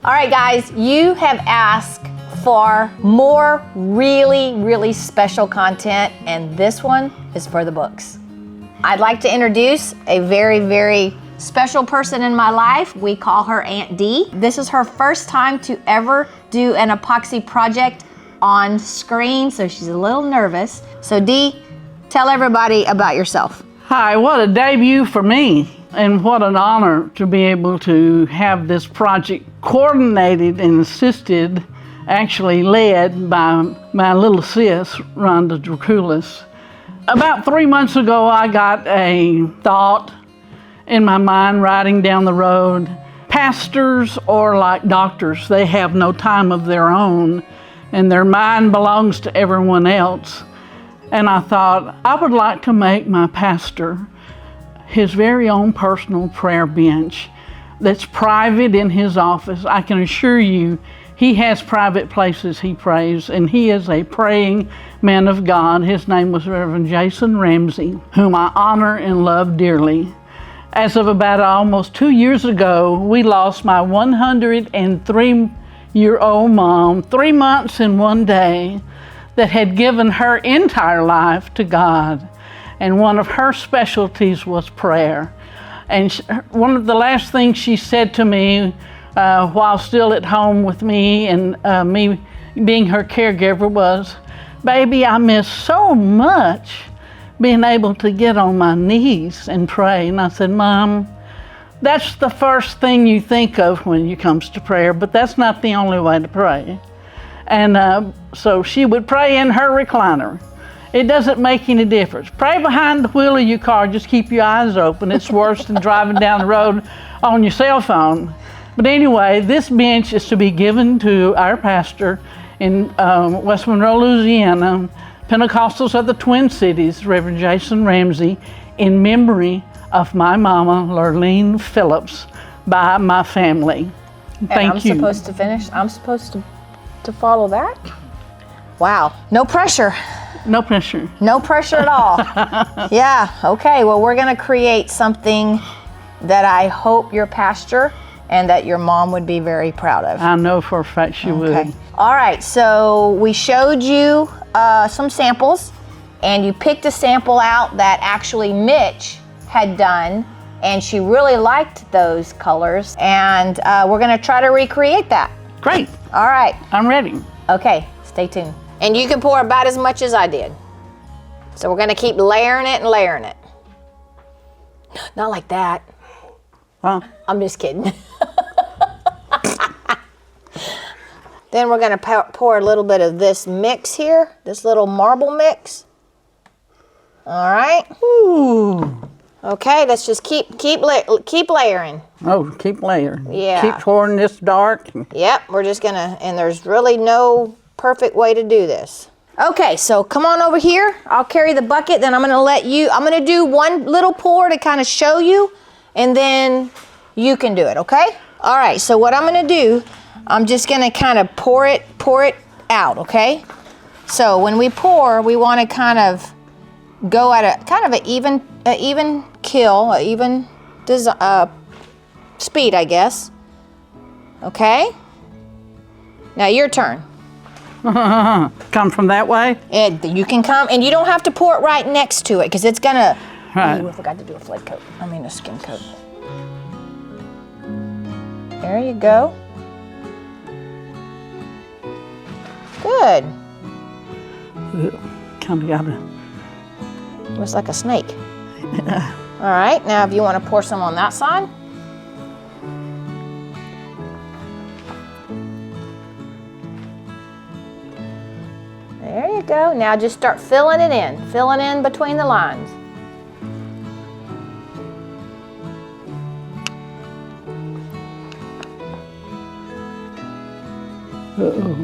All right, guys, you have asked for more really special content, and this one is for the books. I'd like to introduce a very special person in my life. We call her Aunt Dee. This is her first time to ever do an epoxy project on screen, so she's a little nervous. So Dee, tell everybody about yourself. Hi, what a debut for me. And what an honor to be able to have this project coordinated and assisted, actually led by my little sis, Rhonda Draculis. About 3 months ago, I got a thought in my mind riding down the road. Pastors are like doctors. They have no time of their own, and their mind belongs to everyone else. And I thought, I would like to make my pastor his very own personal prayer bench that's private in his office. I can assure you, he has private places he prays, and he is a praying man of God. His name was Reverend Jason Ramsey, whom I honor and love dearly. As of about almost 2 years ago, we lost my 103-year-old mom, 3 months and 1 day, that had given her entire life to God. And one of her specialties was prayer. And one of the last things she said to me while still at home with me and me being her caregiver was, "Baby, I miss so much being able to get on my knees and pray." And I said, "Mom, that's the first thing you think of when it comes to prayer, but that's not the only way to pray." And so she would pray in her recliner. It doesn't make any difference. Pray behind the wheel of your car, just keep your eyes open. It's worse than driving down the road on your cell phone. But anyway, this bench is to be given to our pastor in West Monroe, Louisiana, Pentecostals of the Twin Cities, Reverend Jason Ramsey, in memory of my mama, Lurleen Phillips, by my family. Thank you. I'm supposed to finish? I'm supposed to follow that? Wow, no pressure. No pressure. No pressure at all. Yeah, okay, well, we're gonna create something that I hope your pastor and that your mom would be very proud of. I know for a fact she would. All right, so we showed you some samples, and you picked a sample out that actually Mitch had done, and she really liked those colors, and we're gonna try to recreate that. Great. All right. I'm ready. Okay, stay tuned. And you can pour about as much as I did. So we're gonna keep layering it and layering it. Not like that. Huh? I'm just kidding. Then we're gonna pour a little bit of this mix here, this little marble mix. All right. Ooh. Okay, let's just keep layering. Oh, keep layering. Yeah. Keep pouring this dark. Yep, we're just gonna, and there's really no perfect way to do this. Okay, so come on over here. I'll carry the bucket, then I'm gonna do one little pour to kind of show you, and then you can do it, okay? All right, so what I'm gonna do, I'm just gonna kind of pour it out, okay? So when we pour, we wanna kind of go at a kind of an even kill, an even speed, I guess. Okay? Now your turn. Come from that way? And you can come, and you don't have to pour it right next to it, because it's gonna, Right. Ooh, I forgot to do a flake coat. I mean a skin coat. There you go. Good. Kind of gotta. Looks like a snake. All right, now if you want to pour some on that side. There you go. Now just start filling it in between the lines. Uh-oh.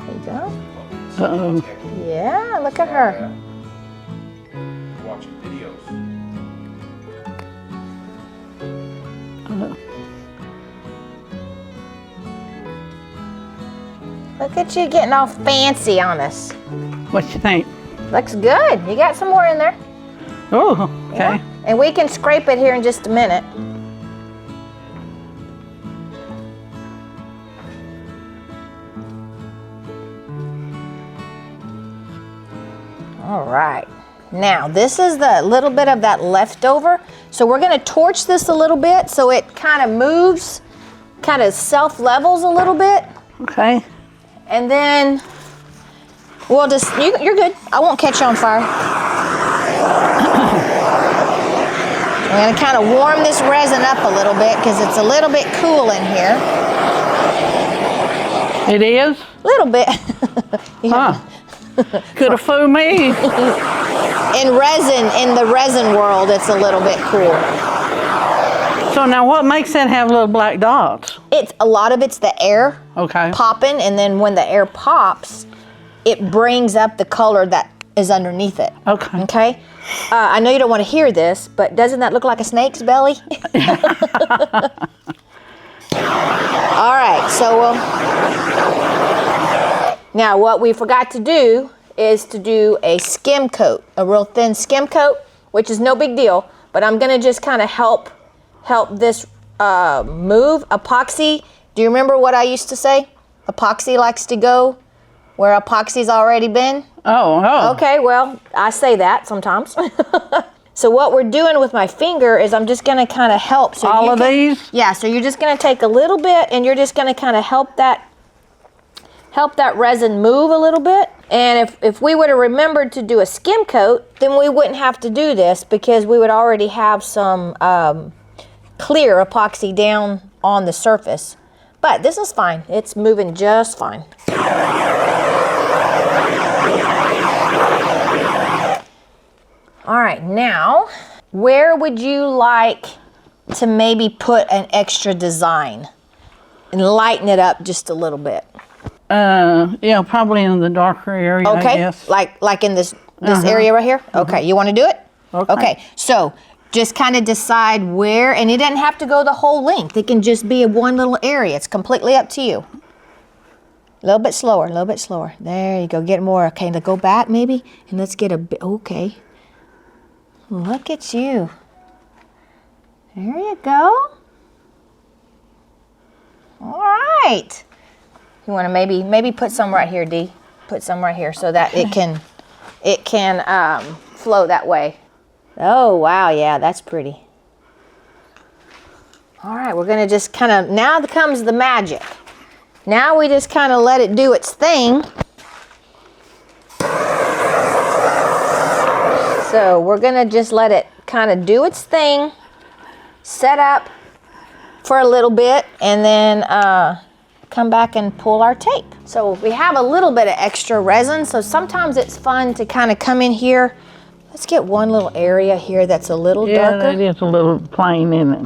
There you go. Uh-oh. Yeah, look at her. Watching videos. Look at you getting all fancy on us. What you think? Looks good. You got some more in there. Oh, okay. Yeah. And we can scrape it here in just a minute. All right. Now, this is the little bit of that leftover. So we're gonna torch this a little bit so it kind of moves, kind of self-levels a little bit. Okay. And then we'll just, you're good. I won't catch you on fire. I'm gonna kind of warm this resin up a little bit because it's a little bit cool in here. It is? A little bit. Huh. Could have fooled me. In the resin world, it's a little bit cool. So now what makes that have little black dots? A lot of it's the air Okay. popping, and then when the air pops, it brings up the color that is underneath it. Okay. Okay? I know you don't want to hear this, but doesn't that look like a snake's belly? All right, so now what we forgot to do is to do a skim coat, a real thin skim coat, which is no big deal, but I'm gonna just kind of help this move. Epoxy, do you remember what I used to say? Epoxy likes to go where epoxy's already been. Oh. Okay, well, I say that sometimes. So what we're doing with my finger is I'm just gonna kind of help. So All of these? Yeah, so you're just gonna take a little bit and you're just gonna kind of help that resin move a little bit. And if we would have remembered to do a skim coat, then we wouldn't have to do this because we would already have some clear epoxy down on the surface. But this is fine, it's moving just fine. All right, now, where would you like to maybe put an extra design and lighten it up just a little bit? Yeah, probably in the darker area, I Okay, guess. like in this area right here? Okay, you want to do it? Okay. So just kind of decide where, and it doesn't have to go the whole length. It can just be one little area. It's completely up to you. A little bit slower, a little bit slower. There you go, get more. Okay, now go back maybe, and let's get a bit, okay. Look at you. There you go. All right. You want to maybe put some right here, Dee. Put some right here so that it can flow that way. Oh wow, yeah, that's pretty. All right, we're gonna just kind of, now comes the magic. Now we just kind of let it do its thing. So we're gonna just let it kind of do its thing, set up for a little bit, and then come back and pull our tape. So we have a little bit of extra resin, so sometimes it's fun to kind of come in here. Let's get one little area here that's a little darker. Yeah, that is a little plain in it.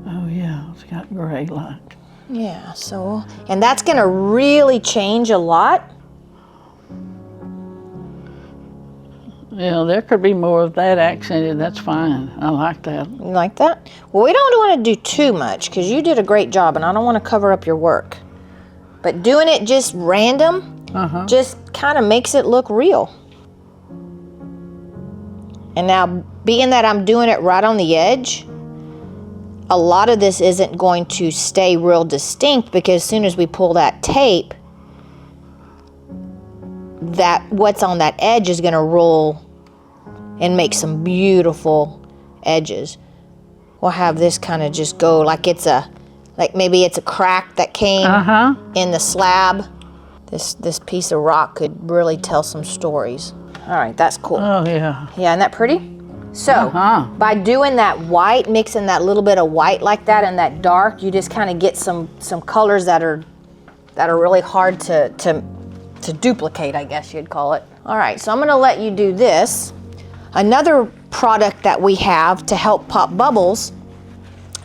Oh yeah, it's got gray like. Yeah, so, and that's gonna really change a lot. Yeah, there could be more of that accented. That's fine. I like that. You like that? Well, we don't want to do too much because you did a great job and I don't want to cover up your work. But doing it just random just kind of makes it look real. And now, being that I'm doing it right on the edge, a lot of this isn't going to stay real distinct because as soon as we pull that tape, that what's on that edge is going to roll and make some beautiful edges. We'll have this kind of just go like maybe it's a crack that came in the slab. This piece of rock could really tell some stories. All right, that's cool. Oh yeah. Yeah, isn't that pretty? So by doing that white, mixing that little bit of white like that and that dark, you just kind of get some colors that are really hard to duplicate, I guess you'd call it. All right, so I'm gonna let you do this. Another product that we have to help pop bubbles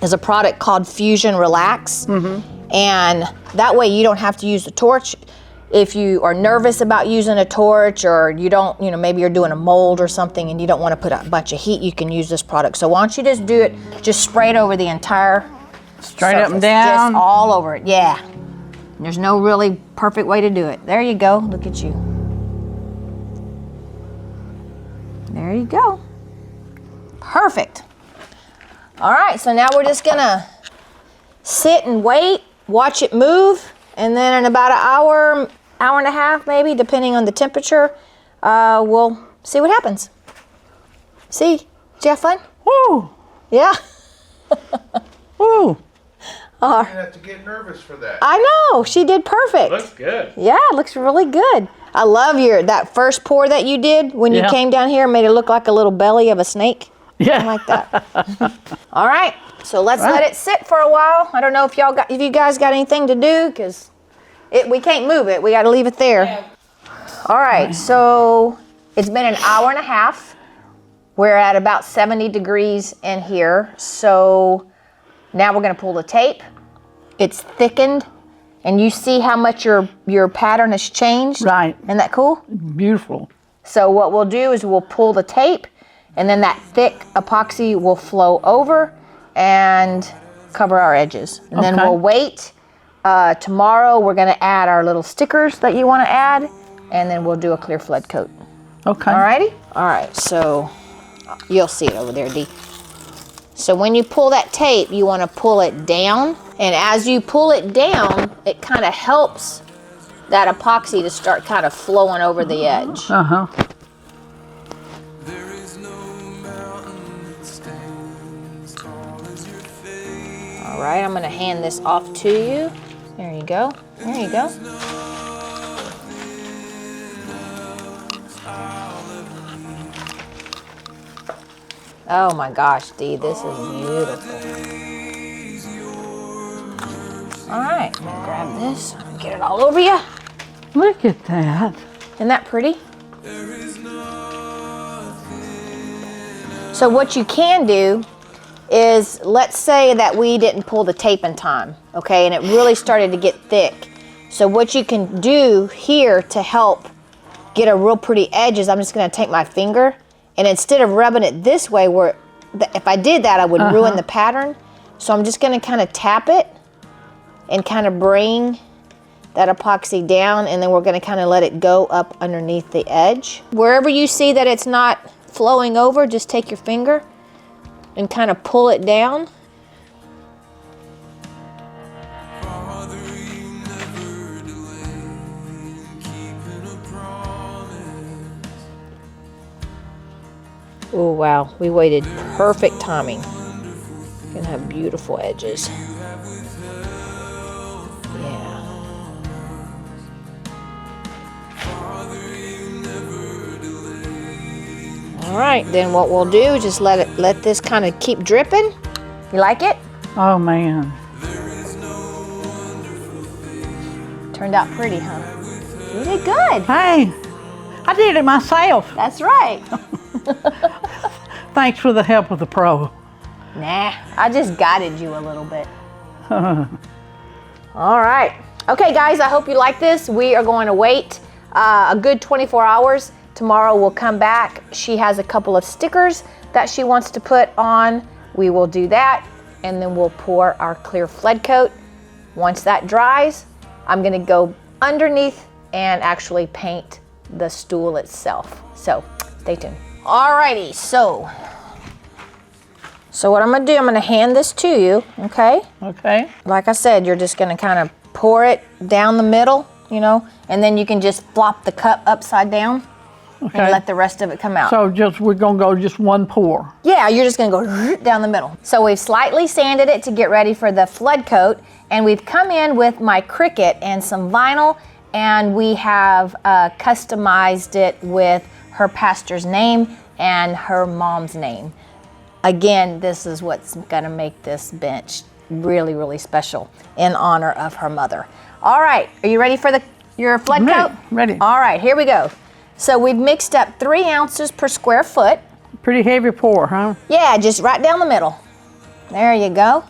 is a product called Fuzion Relax. And that way you don't have to use the torch. If you are nervous about using a torch or you don't, maybe you're doing a mold or something and you don't want to put a bunch of heat, you can use this product. So why don't you just do it, just spray it over the entire Straight surface, up and down? just all over it, yeah. There's no really perfect way to do it. There you go, look at you. There you go. Perfect. All right, so now we're just gonna sit and wait, watch it move, and then in about an hour, hour and a half maybe, depending on the temperature, we'll see what happens. See, did you have fun? Woo! Yeah. Woo! You didn't have to get nervous for that. I know, she did perfect. Looks good. Yeah, it looks really good. I love that first pour that you did when you came down here and made it look like a little belly of a snake. Yeah. I like that. All right, so let's let it sit for a while. I don't know if you guys got anything to do, because we can't move it. We got to leave it there. Yeah. All right, so it's been an hour and a half. We're at about 70 degrees in here. So now we're going to pull the tape. It's thickened, and you see how much your pattern has changed? Right. Isn't that cool? Beautiful. So what we'll do is we'll pull the tape, and then that thick epoxy will flow over and cover our edges. And then we'll wait. Tomorrow we're going to add our little stickers that you want to add, and then we'll do a clear flood coat. Okay. All righty? All right, so you'll see it over there, Dee. So when you pull that tape, you want to pull it down. And as you pull it down, it kind of helps that epoxy to start kind of flowing over the edge. Uh-huh. All right, I'm going to hand this off to you. There you go. There you go. Oh my gosh, Dee, this is beautiful. All right, I'm gonna grab this, get it all over you. Look at that. Isn't that pretty? So what you can do is, let's say that we didn't pull the tape in time, okay, and it really started to get thick. So what you can do here to help get a real pretty edge is I'm just gonna take my finger, and instead of rubbing it this way, where if I did that, I would ruin the pattern. So I'm just gonna kind of tap it and kind of bring that epoxy down, and then we're gonna kind of let it go up underneath the edge. Wherever you see that it's not flowing over, just take your finger and kind of pull it down. Oh wow, we waited perfect timing. You're gonna have beautiful edges. Yeah. All right, then what we'll do is just let this kind of keep dripping. You like it? Oh man. Turned out pretty, huh? You did good. Hey, I did it myself. That's right. Thanks for the help of the pro. Nah, I just guided you a little bit. All right. Okay, guys, I hope you like this. We are going to wait a good 24 hours. Tomorrow we'll come back. She has a couple of stickers that she wants to put on. We will do that, and then we'll pour our clear flood coat. Once that dries, I'm going to go underneath and actually paint the stool itself. So stay tuned. Alrighty, so what I'm gonna do, I'm gonna hand this to you, okay? Okay. Like I said, you're just gonna kind of pour it down the middle, you know, and then you can just flop the cup upside down and let the rest of it come out. So we're gonna go just one pour. Yeah, you're just gonna go down the middle. So we've slightly sanded it to get ready for the flood coat, and we've come in with my Cricut and some vinyl, and we have customized it with her pastor's name and her mom's name. Again, this is what's gonna make this bench really, really special in honor of her mother. All right, are you ready for your flood coat? Ready. All right, here we go. So we've mixed up 3 ounces per square foot. Pretty heavy pour, huh? Yeah, just right down the middle. There you go.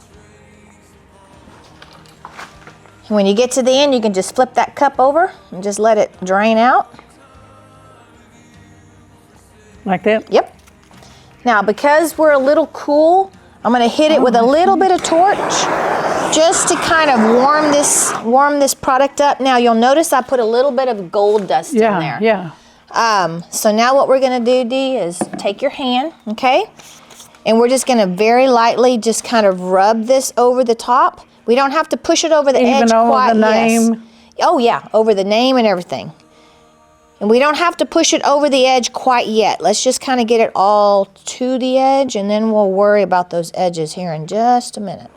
When you get to the end, you can just flip that cup over and just let it drain out. Like that? Yep. Now, because we're a little cool, I'm gonna hit it with a little bit of torch just to kind of warm this product up. Now, you'll notice I put a little bit of gold dust in there. Yeah. So now what we're gonna do, Dee, is take your hand, okay? And we're just gonna very lightly just kind of rub this over the top. We don't have to push it over the edge Even over quite. the name? Yes. Oh yeah, over the name and everything. And we don't have to push it over the edge quite yet. Let's just kind of get it all to the edge, and then we'll worry about those edges here in just a minute.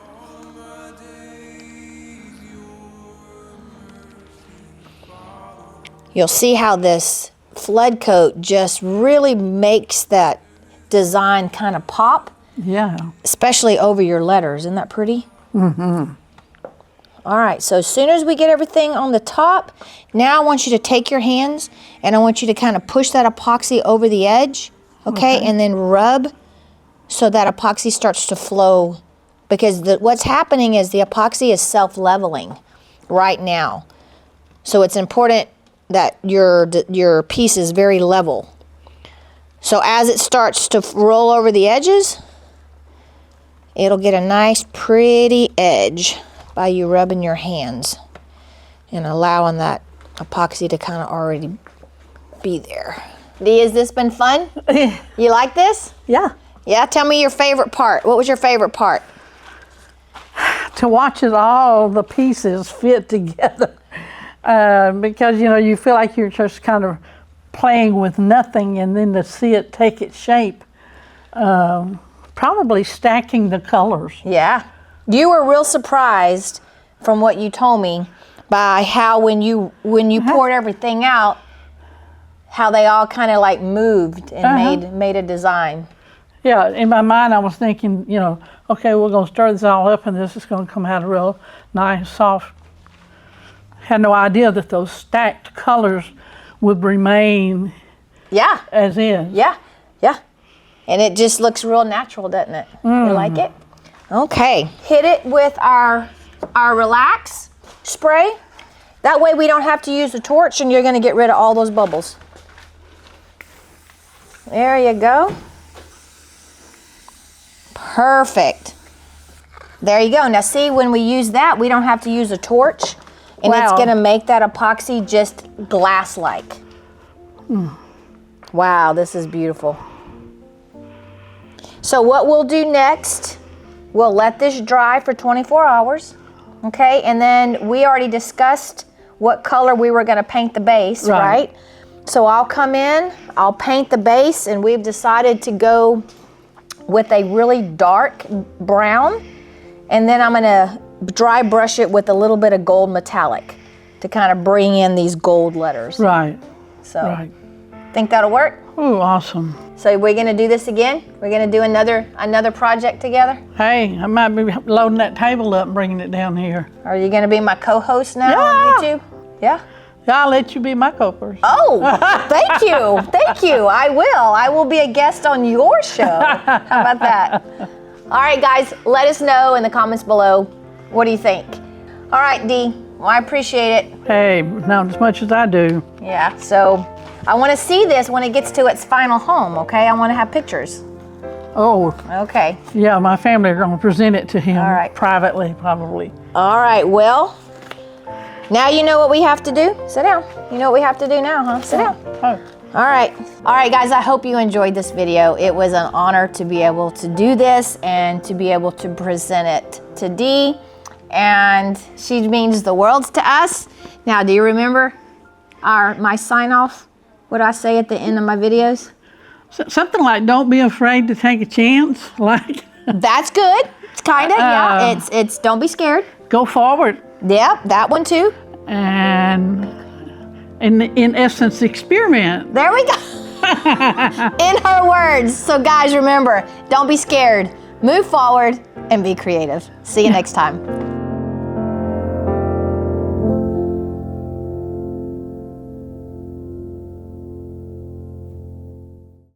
You'll see how this flood coat just really makes that design kind of pop, Yeah. especially over your letters. Isn't that pretty? Mm-hmm. All right, so as soon as we get everything on the top, now I want you to take your hands and I want you to kind of push that epoxy over the edge, okay? And then rub so that epoxy starts to flow, because what's happening is the epoxy is self-leveling right now. So it's important that your piece is very level. So as it starts to roll over the edges, it'll get a nice pretty edge by you rubbing your hands and allowing that epoxy to kind of already be there. Dee, has this been fun? You like this? Yeah. Yeah, tell me your favorite part. What was your favorite part? To watch it all, the pieces fit together. Because, you know, you feel like you're just kind of playing with nothing, and then to see it take its shape. Probably stacking the colors. Yeah. You were real surprised from what you told me by how when you poured everything out, how they all kind of like moved and made a design. Yeah, in my mind I was thinking, you know, okay, we're going to stir this all up and this is going to come out real nice, soft. Had no idea that those stacked colors would remain as is. Yeah, yeah. And it just looks real natural, doesn't it? You like it? Okay. Hit it with our Relax spray. That way we don't have to use the torch and you're going to get rid of all those bubbles. There you go. Perfect. There you go. Now see, when we use that, we don't have to use a torch, and it's going to make that epoxy just glass-like. Wow, this is beautiful. So what we'll do next, we'll let this dry for 24 hours, okay? And then we already discussed what color we were going to paint the base, right? So I'll come in, I'll paint the base, and we've decided to go with a really dark brown, and then I'm going to dry brush it with a little bit of gold metallic to kind of bring in these gold letters. Right. So, think that'll work? Oh, awesome. So we're going to do this again? We're going to do another project together? Hey, I might be loading that table up and bringing it down here. Are you going to be my co-host now on YouTube? Yeah? I'll let you be my co-host. Oh, thank you. Thank you. I will. I will be a guest on your show. How about that? All right, guys, let us know in the comments below. What do you think? All right, Dee. Well, I appreciate it. Hey, not as much as I do. Yeah, so I want to see this when it gets to its final home, okay? I want to have pictures. Oh. Okay. Yeah, my family are going to present it to him privately, probably. All right, well, now you know what we have to do. Sit down. You know what we have to do now, huh? Sit down. Oh. All right, guys, I hope you enjoyed this video. It was an honor to be able to do this and to be able to present it to Dee, and she means the world to us. Now, do you remember my sign-off, what I say at the end of my videos? Something like, don't be afraid to take a chance, like. That's good. It's kind of, yeah, it's don't be scared. Go forward. Yep, that one too. And in essence, experiment. There we go. In her words. So guys, remember, don't be scared. Move forward and be creative. See you next time.